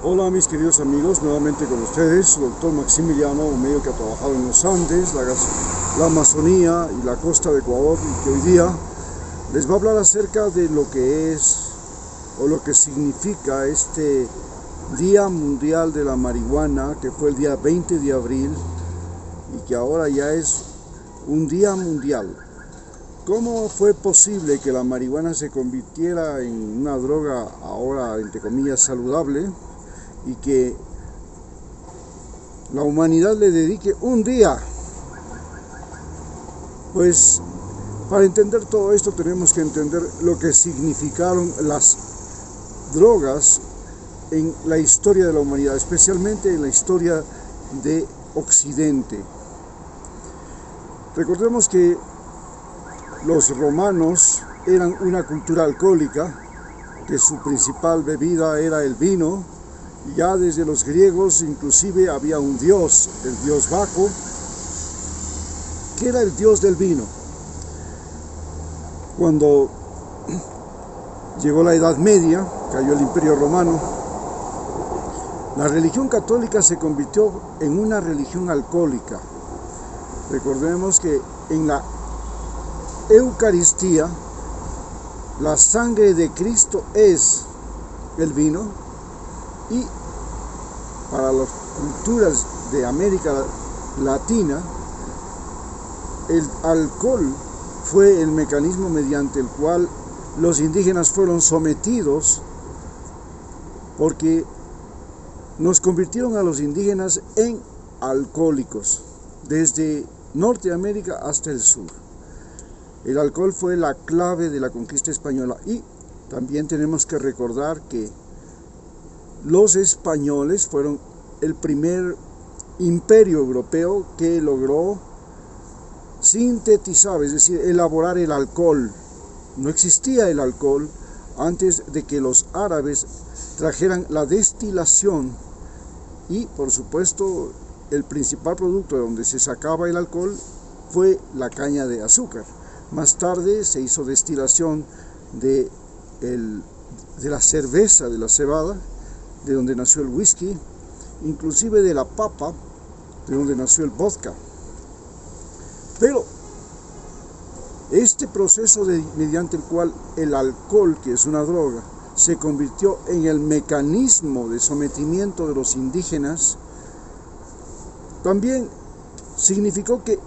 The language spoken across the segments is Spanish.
Hola mis queridos amigos, nuevamente con ustedes, su doctor Maximiliano, un médico que ha trabajado en los Andes, la Amazonía y la costa de Ecuador, y que hoy día les va a hablar acerca de lo que es o lo que significa este Día Mundial de la Marihuana, que fue el día 20 de abril y que ahora ya es un día mundial. ¿Cómo fue posible que la marihuana se convirtiera en una droga ahora, entre comillas, saludable, y que la humanidad le dedique un día? Pues para entender todo esto tenemos que entender lo que significaron las drogas en la historia de la humanidad, especialmente en la historia de Occidente. Recordemos que los romanos eran una cultura alcohólica, que su principal bebida era el vino. Ya desde los griegos inclusive había un dios, el dios Baco, que era el dios del vino. Cuando llegó la Edad Media, cayó el Imperio Romano, la religión católica se convirtió en una religión alcohólica. Recordemos que en la Eucaristía, la sangre de Cristo es el vino, y para las culturas de América Latina, el alcohol fue el mecanismo mediante el cual los indígenas fueron sometidos, porque nos convirtieron a los indígenas en alcohólicos, desde Norteamérica hasta el sur. El alcohol fue la clave de la conquista española, y también tenemos que recordar que los españoles fueron el primer imperio europeo que logró sintetizar, es decir, elaborar el alcohol. No existía el alcohol antes de que los árabes trajeran la destilación, y por supuesto el principal producto de donde se sacaba el alcohol fue la caña de azúcar. Más tarde se hizo destilación de la cerveza, de la cebada, de donde nació el whisky, inclusive de la papa, de donde nació el vodka. Pero este proceso mediante el cual el alcohol, que es una droga, se convirtió en el mecanismo de sometimiento de los indígenas, también significó que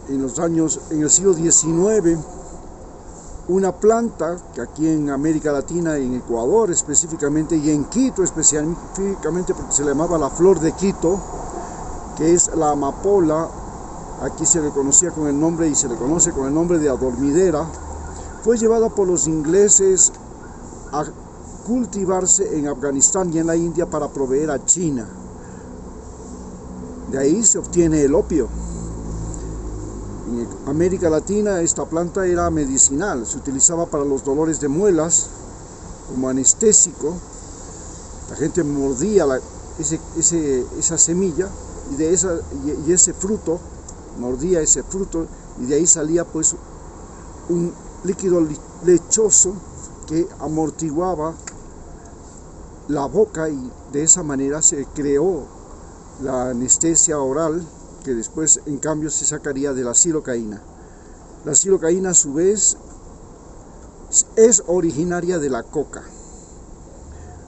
en el siglo XIX, una planta que aquí en América Latina, en Ecuador específicamente, y en Quito específicamente, porque se le llamaba la flor de Quito, que es la amapola, aquí se le conocía con el nombre y se le conoce con el nombre de adormidera, fue llevada por los ingleses a cultivarse en Afganistán y en la India para proveer a China. De ahí se obtiene el opio. En América Latina esta planta era medicinal, se utilizaba para los dolores de muelas como anestésico. La gente mordía esa semilla y ese fruto, mordía ese fruto, y de ahí salía pues un líquido lechoso que amortiguaba la boca, y de esa manera se creó la anestesia oral, que después en cambio se sacaría de la silocaína. La silocaína a su vez es originaria de la coca.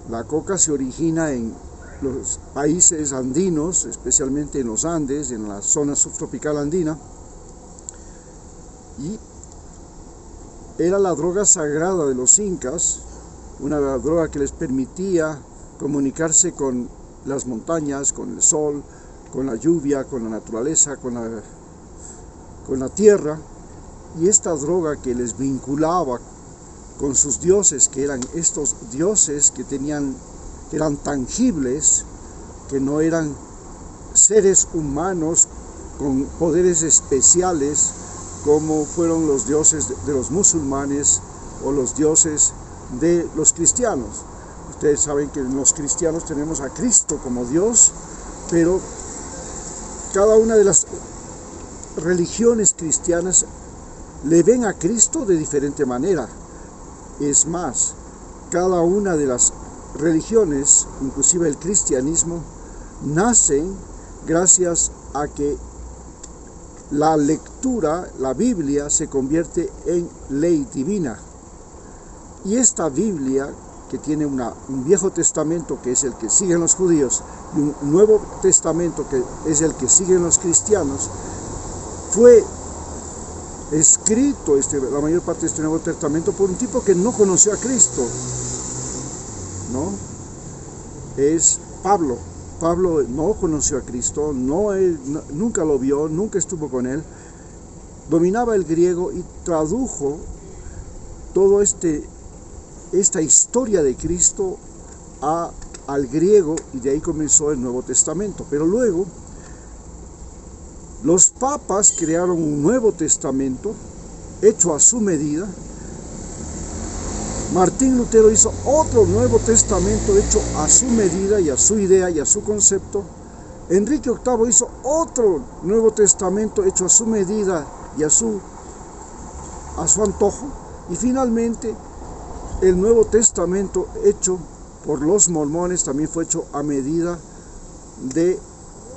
La coca se origina en los países andinos, especialmente en los Andes, en la zona subtropical andina, y era la droga sagrada de los incas, una droga que les permitía comunicarse con las montañas, con el sol, con la lluvia, con la naturaleza, con la tierra. Y esta droga que les vinculaba con sus dioses, que eran estos dioses que eran tangibles, que no eran seres humanos con poderes especiales, como fueron los dioses de los musulmanes o los dioses de los cristianos. Ustedes saben que los cristianos tenemos a Cristo como Dios, pero cada una de las religiones cristianas le ven a Cristo de diferente manera. Es más, cada una de las religiones, inclusive el cristianismo, nacen gracias a que la lectura, la Biblia, se convierte en ley divina. Y esta Biblia, que tiene un Viejo Testamento, que es el que siguen los judíos, y un Nuevo Testamento, que es el que siguen los cristianos, fue escrito la mayor parte de este Nuevo Testamento por un tipo que no conoció a Cristo, ¿no? Es Pablo. Pablo no conoció a Cristo, nunca lo vio, nunca estuvo con él. Dominaba el griego y tradujo todo esta historia de Cristo al griego, y de ahí comenzó el Nuevo Testamento. Pero luego los papas crearon un Nuevo Testamento hecho a su medida. Martín Lutero hizo otro Nuevo Testamento hecho a su medida y a su idea y a su concepto. Enrique VIII hizo otro Nuevo Testamento hecho a su medida y a su antojo. Y finalmente el Nuevo Testamento hecho por los mormones también fue hecho a medida de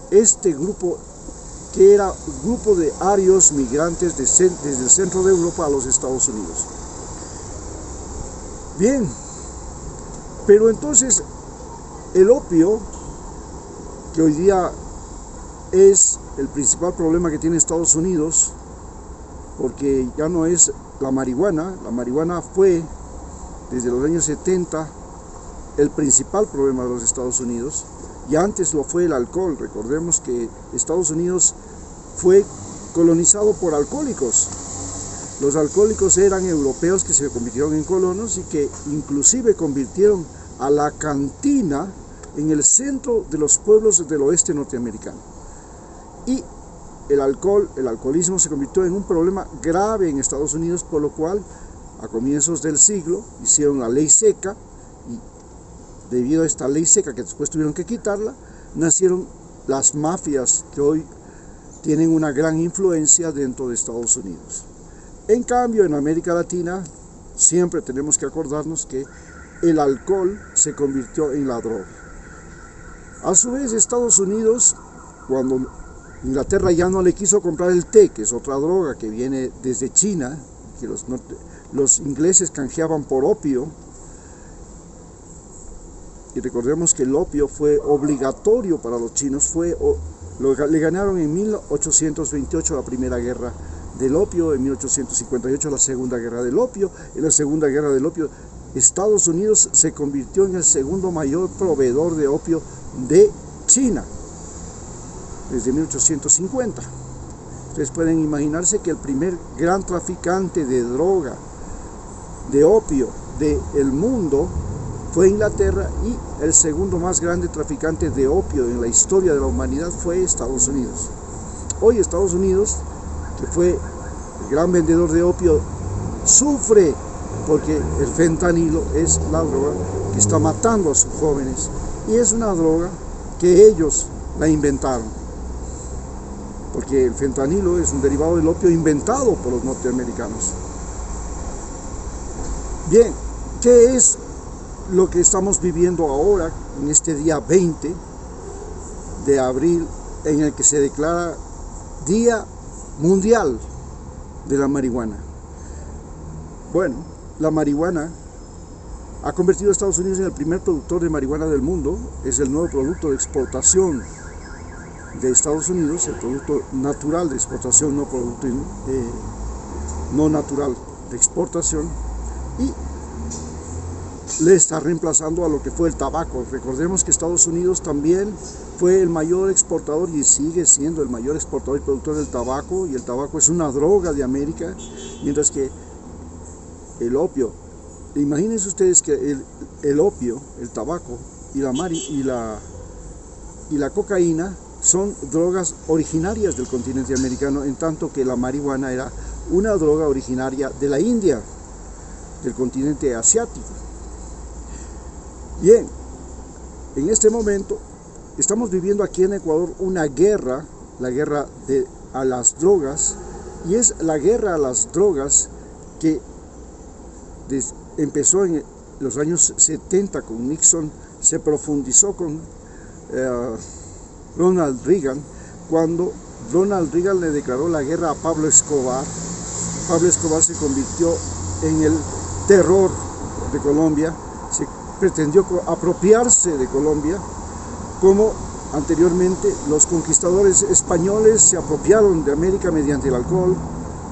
este grupo, que era un grupo de arios migrantes desde el centro de Europa a los Estados Unidos. Bien, pero entonces el opio, que hoy día es el principal problema que tiene Estados Unidos, porque ya no es la marihuana fue desde los años 70 el principal problema de los Estados Unidos, y antes lo fue el alcohol. Recordemos que Estados Unidos fue colonizado por alcohólicos. Los alcohólicos eran europeos que se convirtieron en colonos y que inclusive convirtieron a la cantina en el centro de los pueblos del oeste norteamericano. Y el alcoholismo se convirtió en un problema grave en Estados Unidos, por lo cual a comienzos del siglo hicieron la ley seca, y debido a esta ley seca, que después tuvieron que quitarla, nacieron las mafias que hoy tienen una gran influencia dentro de Estados Unidos. En cambio, en América Latina siempre tenemos que acordarnos que el alcohol se convirtió en la droga. A su vez, Estados Unidos, cuando Inglaterra ya no le quiso comprar el té, que es otra droga que viene desde China, que los ingleses canjeaban por opio, y recordemos que el opio fue obligatorio para los chinos, le ganaron en 1828 la Primera Guerra del Opio, en 1858 la Segunda Guerra del Opio. En la Segunda Guerra del Opio, Estados Unidos se convirtió en el segundo mayor proveedor de opio de China, desde 1850. Ustedes pueden imaginarse que el primer gran traficante de droga, de opio del mundo, fue Inglaterra, y el segundo más grande traficante de opio en la historia de la humanidad fue Estados Unidos. Hoy Estados Unidos, que fue el gran vendedor de opio, sufre porque el fentanilo es la droga que está matando a sus jóvenes, y es una droga que ellos la inventaron, porque el fentanilo es un derivado del opio inventado por los norteamericanos. Bien, ¿qué es lo que estamos viviendo ahora en este día 20 de abril, en el que se declara Día Mundial de la Marihuana? Bueno, la marihuana ha convertido a Estados Unidos en el primer productor de marihuana del mundo. Es el nuevo producto de exportación de Estados Unidos, el producto natural de exportación, no producto no natural de exportación, y le está reemplazando a lo que fue el tabaco. Recordemos que Estados Unidos también fue el mayor exportador y sigue siendo el mayor exportador y productor del tabaco, y el tabaco es una droga de América, mientras que el opio, imagínense ustedes que el opio, el tabaco y la cocaína son drogas originarias del continente americano, en tanto que la marihuana era una droga originaria de la India, del continente asiático. Bien, en este momento estamos viviendo aquí en Ecuador una guerra, la guerra a las drogas, y es la guerra a las drogas que empezó los años 70 con Nixon se profundizó con Ronald Reagan, cuando Ronald Reagan le declaró la guerra a Pablo Escobar. Pablo Escobar se convirtió en el terror de Colombia, se pretendió apropiarse de Colombia, como anteriormente los conquistadores españoles se apropiaron de América mediante el alcohol,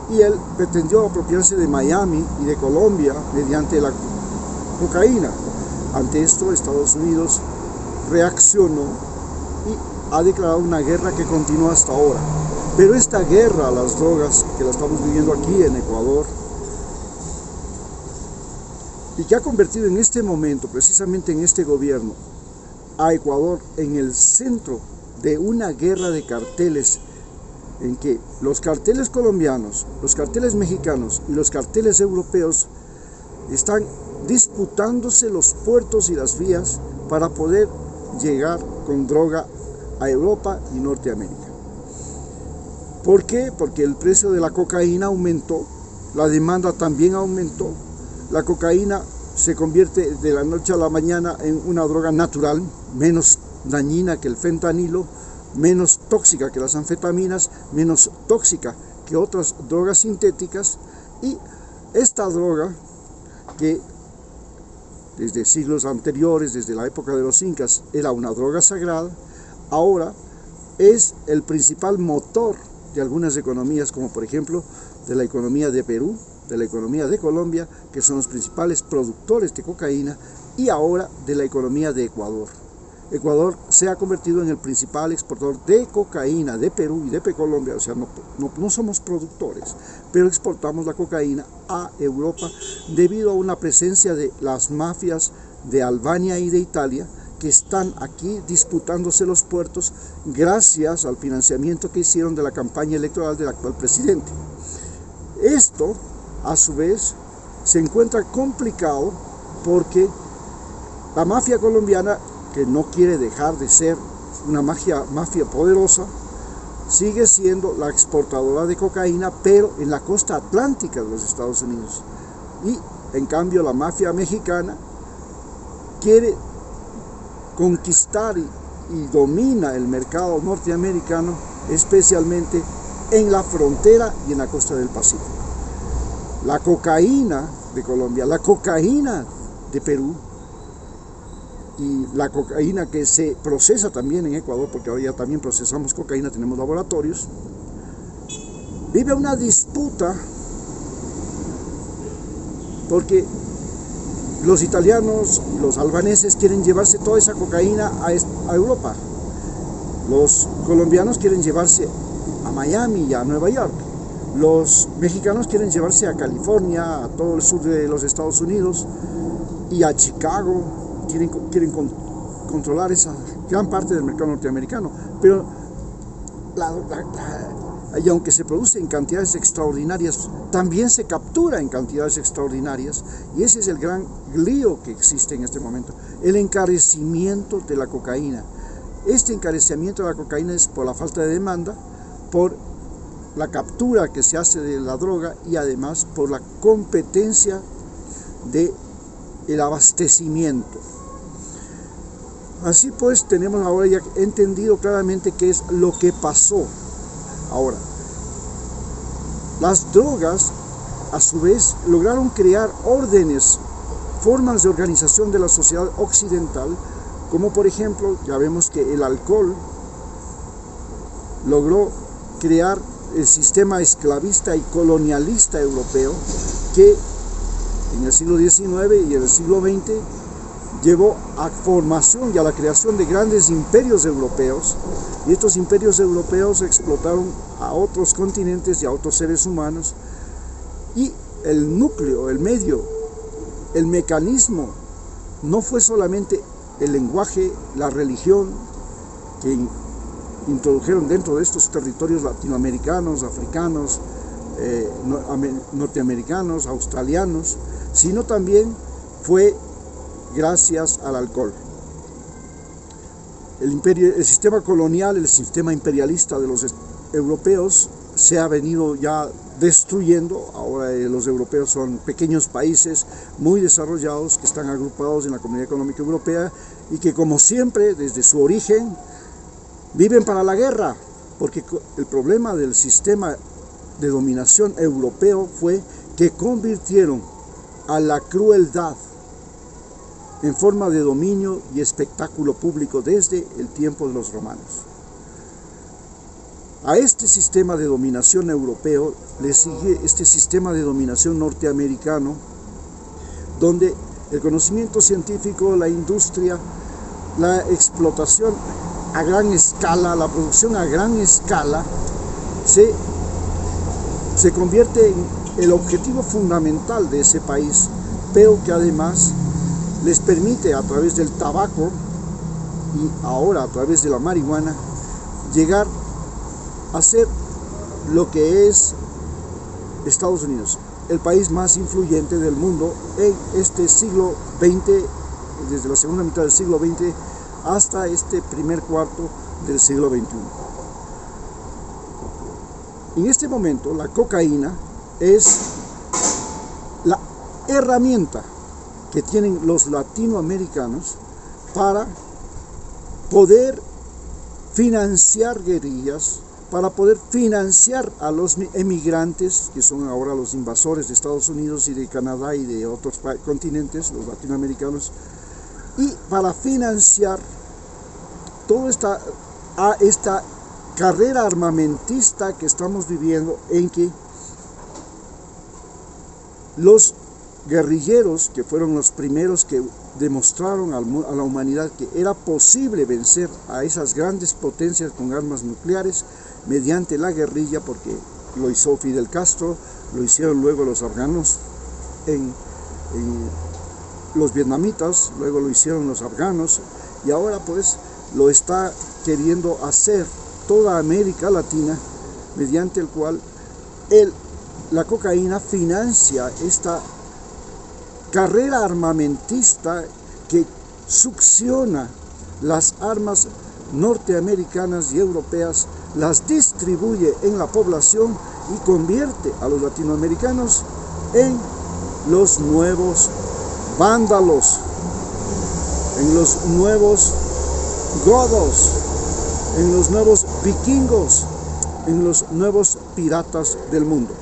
y él pretendió apropiarse de Miami y de Colombia mediante la cocaína. Ante esto, Estados Unidos reaccionó y ha declarado una guerra que continúa hasta ahora. Pero esta guerra a las drogas, que la estamos viviendo aquí en Ecuador, y que ha convertido en este momento, precisamente en este gobierno, a Ecuador en el centro de una guerra de carteles, en que los carteles colombianos, los carteles mexicanos y los carteles europeos están disputándose los puertos y las vías para poder llegar con droga a Europa y Norteamérica. ¿Por qué? Porque el precio de la cocaína aumentó, la demanda también aumentó, la cocaína se convierte de la noche a la mañana en una droga natural, menos dañina que el fentanilo, menos tóxica que las anfetaminas, menos tóxica que otras drogas sintéticas, y esta droga, que desde siglos anteriores, desde la época de los incas, era una droga sagrada, ahora es el principal motor de algunas economías, como por ejemplo de la economía de Perú, de la economía de Colombia, que son los principales productores de cocaína, y ahora de la economía de Ecuador. Ecuador se ha convertido en el principal exportador de cocaína de Perú y de Colombia, o sea, no somos productores, pero exportamos la cocaína a Europa debido a una presencia de las mafias de Albania y de Italia, que están aquí disputándose los puertos gracias al financiamiento que hicieron de la campaña electoral del actual presidente. Esto, a su vez, se encuentra complicado porque la mafia colombiana, que no quiere dejar de ser una mafia poderosa, sigue siendo la exportadora de cocaína, pero en la costa atlántica de los Estados Unidos. Y en cambio la mafia mexicana quiere conquistar y domina el mercado norteamericano, especialmente en la frontera y en la costa del Pacífico. La cocaína de Colombia, la cocaína de Perú y la cocaína que se procesa también en Ecuador, porque ahora ya también procesamos cocaína, tenemos laboratorios, vive una disputa porque los italianos y los albaneses quieren llevarse toda esa cocaína a Europa. Los colombianos quieren llevarse a Miami y a Nueva York. Los mexicanos quieren llevarse a California, a todo el sur de los Estados Unidos y a Chicago. Quieren controlar esa gran parte del mercado norteamericano. Pero y aunque se produce en cantidades extraordinarias, también se captura en cantidades extraordinarias, y ese es el gran lío que existe en este momento, el encarecimiento de la cocaína. Este encarecimiento de la cocaína es por la falta de demanda, por la captura que se hace de la droga y además por la competencia del abastecimiento. Así pues, tenemos ahora ya entendido claramente qué es lo que pasó. Ahora, las drogas, a su vez, lograron crear órdenes, formas de organización de la sociedad occidental, como por ejemplo, ya vemos que el alcohol logró crear el sistema esclavista y colonialista europeo, que en el siglo XIX y en el siglo XX llevó a formación y a la creación de grandes imperios europeos, y estos imperios europeos explotaron a otros continentes y a otros seres humanos, y el núcleo, el medio, el mecanismo no fue solamente el lenguaje, la religión que introdujeron dentro de estos territorios latinoamericanos, africanos, norteamericanos, australianos, sino también fue gracias al alcohol. El sistema colonial, el sistema imperialista de los europeos se ha venido ya destruyendo. Ahora los europeos son pequeños países muy desarrollados que están agrupados en la Comunidad Económica Europea y que, como siempre, desde su origen, viven para la guerra, porque el problema del sistema de dominación europeo fue que convirtieron a la crueldad en forma de dominio y espectáculo público desde el tiempo de los romanos. A este sistema de dominación europeo le sigue este sistema de dominación norteamericano, donde el conocimiento científico, la industria, la explotación a gran escala, la producción a gran escala, se convierte en el objetivo fundamental de ese país, pero que además les permite, a través del tabaco y ahora a través de la marihuana, llegar a ser lo que es Estados Unidos, el país más influyente del mundo en este siglo XX, desde la segunda mitad del siglo XX hasta este primer cuarto del siglo XXI. En este momento, la cocaína es la herramienta que tienen los latinoamericanos para poder financiar guerrillas, para poder financiar a los emigrantes, que son ahora los invasores de Estados Unidos y de Canadá y de otros continentes, los latinoamericanos, y para financiar toda esta carrera armamentista que estamos viviendo, en que los guerrilleros, que fueron los primeros que demostraron a la humanidad que era posible vencer a esas grandes potencias con armas nucleares mediante la guerrilla, porque lo hizo Fidel Castro, lo hicieron luego los afganos, los vietnamitas, luego lo hicieron los afganos, y ahora pues lo está queriendo hacer toda América Latina, mediante el cual la cocaína financia esta carrera armamentista que succiona las armas norteamericanas y europeas, las distribuye en la población y convierte a los latinoamericanos en los nuevos vándalos, en los nuevos godos, en los nuevos vikingos, en los nuevos piratas del mundo.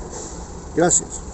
Gracias.